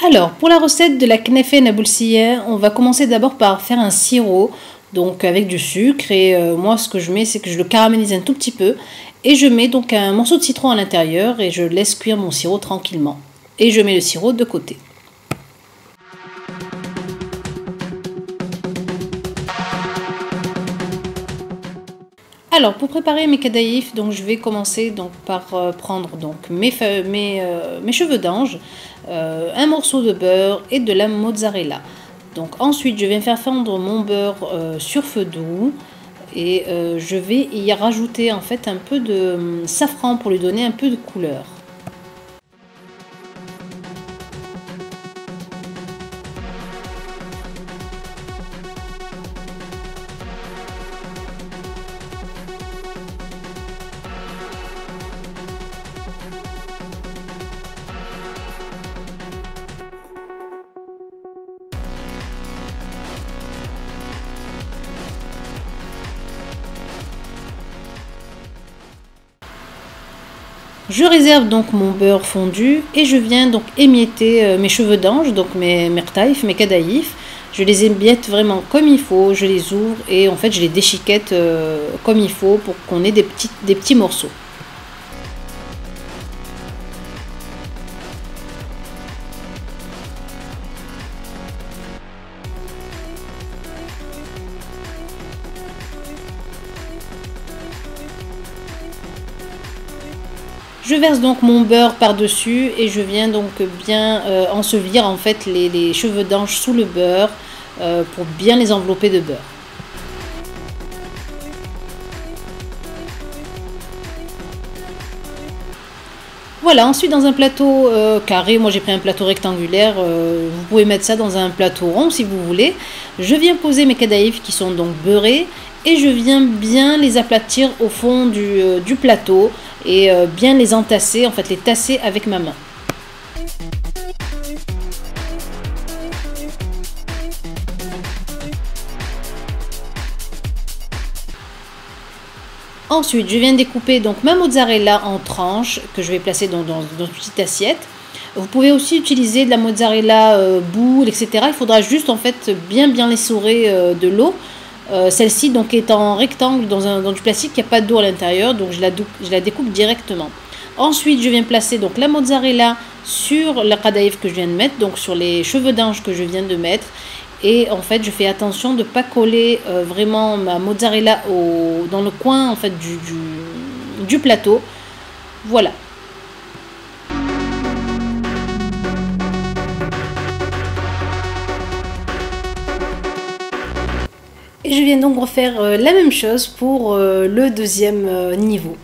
Alors, pour la recette de la knefe nabulsiya, on va commencer d'abord par faire un sirop, donc avec du sucre. Et moi, ce que je mets, c'est que je le caramélise un tout petit peu. Et je mets donc un morceau de citron à l'intérieur et je laisse cuire mon sirop tranquillement. Et je mets le sirop de côté. Alors, pour préparer mes kadaïf, donc je vais commencer donc par prendre donc mes cheveux d'ange, un morceau de beurre et de la mozzarella. Donc ensuite, je vais faire fondre mon beurre sur feu doux et je vais y rajouter en fait un peu de safran pour lui donner un peu de couleur. Je réserve donc mon beurre fondu et je viens donc émietter mes cheveux d'ange, donc mes mertaïf, mes kadaïf. Je les émiette vraiment comme il faut, je les ouvre et en fait je les déchiquette comme il faut pour qu'on ait des petits morceaux. Je verse donc mon beurre par-dessus et je viens donc bien ensevelir en fait les cheveux d'ange sous le beurre pour bien les envelopper de beurre. Voilà, ensuite dans un plateau carré, moi j'ai pris un plateau rectangulaire, vous pouvez mettre ça dans un plateau rond si vous voulez. Je viens poser mes kadaïf qui sont donc beurrés et je viens bien les aplatir au fond du plateau et bien les entasser, en fait les tasser avec ma main. Ensuite, je viens découper donc ma mozzarella en tranches que je vais placer dans une petite assiette. Vous pouvez aussi utiliser de la mozzarella boule, etc. Il faudra juste en fait bien l'essorer de l'eau. Celle-ci donc est en rectangle dans du plastique, il n'y a pas d'eau à l'intérieur, donc je la découpe directement. Ensuite, je viens placer donc la mozzarella sur la kadaïf que je viens de mettre, donc sur les cheveux d'ange que je viens de mettre. Et en fait, je fais attention de ne pas coller vraiment ma mozzarella dans le coin en fait du plateau. Voilà. Et je viens donc refaire la même chose pour le deuxième niveau.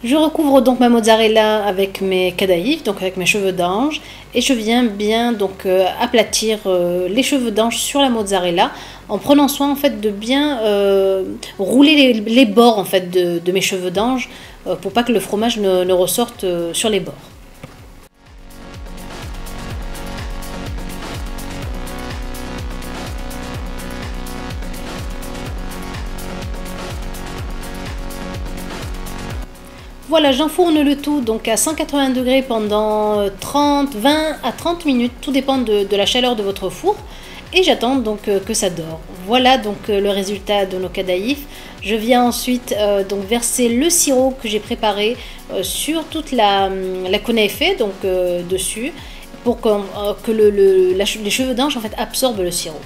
Je recouvre donc ma mozzarella avec mes kadaïf, donc avec mes cheveux d'ange, et je viens bien donc aplatir les cheveux d'ange sur la mozzarella en prenant soin en fait de bien rouler les bords en fait de mes cheveux d'ange pour pas que le fromage ne ressorte sur les bords. Voilà, j'enfourne le tout donc à 180 degrés pendant 20 à 30 minutes, tout dépend de la chaleur de votre four. Et j'attends donc que ça dore. Voilà donc le résultat de nos kadaïf. Je viens ensuite donc verser le sirop que j'ai préparé sur toute la knefe, donc dessus, pour que les cheveux d'ange en fait absorbent le sirop.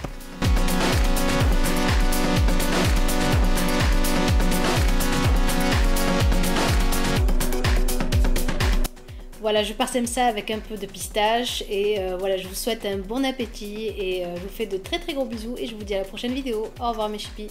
Voilà, je parsème ça avec un peu de pistache et voilà, je vous souhaite un bon appétit et je vous fais de très gros bisous et je vous dis à la prochaine vidéo. Au revoir mes chipis.